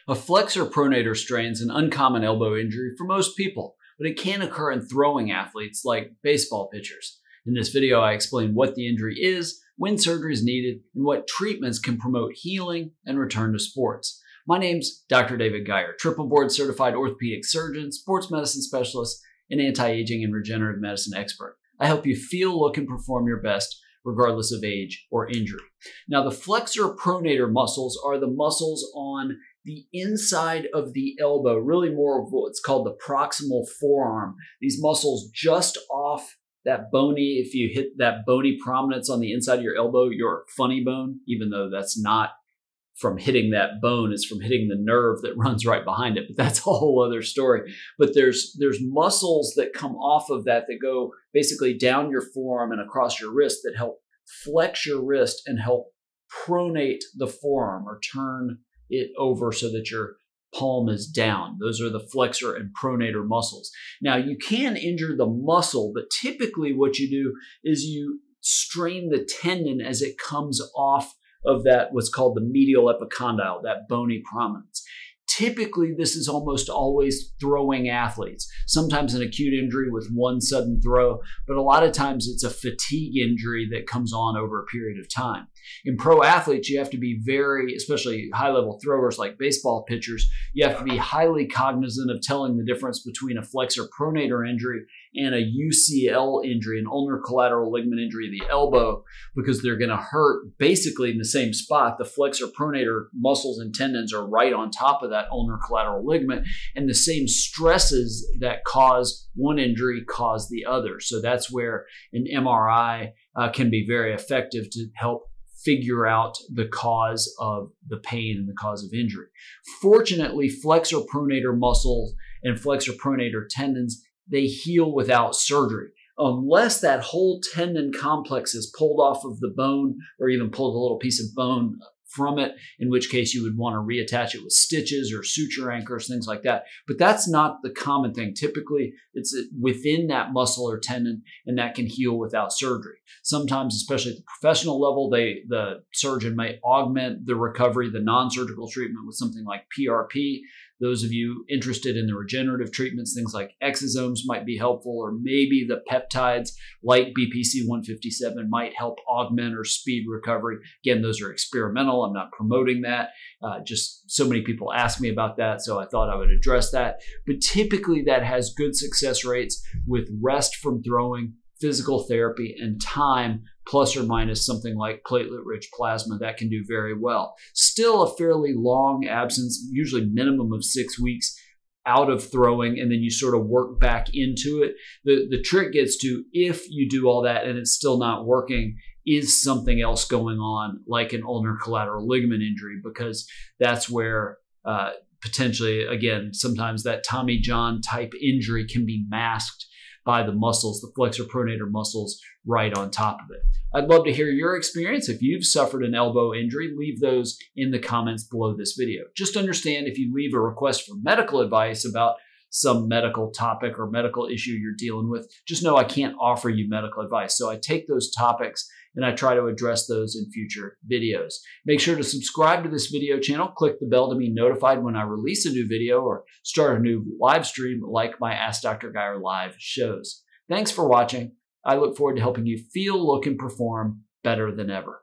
A flexor pronator strain is an uncommon elbow injury for most people, but it can occur in throwing athletes like baseball pitchers. In this video, I explain what the injury is, when surgery is needed, and what treatments can promote healing and return to sports. My name's Dr. David Geier, triple board certified orthopedic surgeon, sports medicine specialist, and anti-aging and regenerative medicine expert. I help you feel, look, and perform your best regardless of age or injury. Now, the flexor pronator muscles are the muscles on the inside of the elbow, really more of what's called the proximal forearm. These muscles just off that bony, if you hit that bony prominence on the inside of your elbow, your funny bone, even though that's not from hitting that bone, it's from hitting the nerve that runs right behind it. But that's a whole other story. But there's muscles that come off of that go basically down your forearm and across your wrist that help flex your wrist and help pronate the forearm or turn it over so that your palm is down. Those are the flexor and pronator muscles. Now, you can injure the muscle, but typically what you do is you strain the tendon as it comes off of that, what's called the medial epicondyle, that bony prominence. Typically, this is almost always throwing athletes, sometimes an acute injury with one sudden throw, but a lot of times it's a fatigue injury that comes on over a period of time. In pro athletes, you have to be very, especially high-level throwers like baseball pitchers, you have to be highly cognizant of telling the difference between a flexor pronator injury and a UCL injury, an ulnar collateral ligament injury of the elbow, because they're going to hurt basically in the same spot. The flexor pronator muscles and tendons are right on top of that ulnar collateral ligament, and the same stresses that cause one injury cause the other. So that's where an MRI can be very effective to help figure out the cause of the pain and the cause of injury. Fortunately, flexor pronator muscles and flexor pronator tendons, they heal without surgery. Unless that whole tendon complex is pulled off of the bone or even pulled a little piece of bone from it, in which case you would want to reattach it with stitches or suture anchors, things like that. But that's not the common thing. Typically, it's within that muscle or tendon, and that can heal without surgery. Sometimes, especially at the professional level, the surgeon may augment the recovery, the non-surgical treatment, with something like PRP. Those of you interested in the regenerative treatments, things like exosomes might be helpful, or maybe the peptides like BPC-157 might help augment or speed recovery. Again, those are experimental. I'm not promoting that. Just so many people ask me about that, so I thought I would address that. But typically that has good success rates with rest from throwing, physical therapy, and time, plus or minus something like platelet-rich plasma. That can do very well. Still a fairly long absence, usually minimum of 6 weeks out of throwing, and then you sort of work back into it. The trick gets to, if you do all that and it's still not working, is something else going on, like an ulnar collateral ligament injury, because that's where potentially, again, sometimes that Tommy John type injury can be masked by the muscles, the flexor pronator muscles right on top of it. I'd love to hear your experience. If you've suffered an elbow injury, leave those in the comments below this video. Just understand, if you leave a request for medical advice about some medical topic or medical issue you're dealing with, just know I can't offer you medical advice. So I take those topics and I try to address those in future videos. Make sure to subscribe to this video channel. Click the bell to be notified when I release a new video or start a new live stream like my Ask Dr. Geier live shows. Thanks for watching. I look forward to helping you feel, look, and perform better than ever.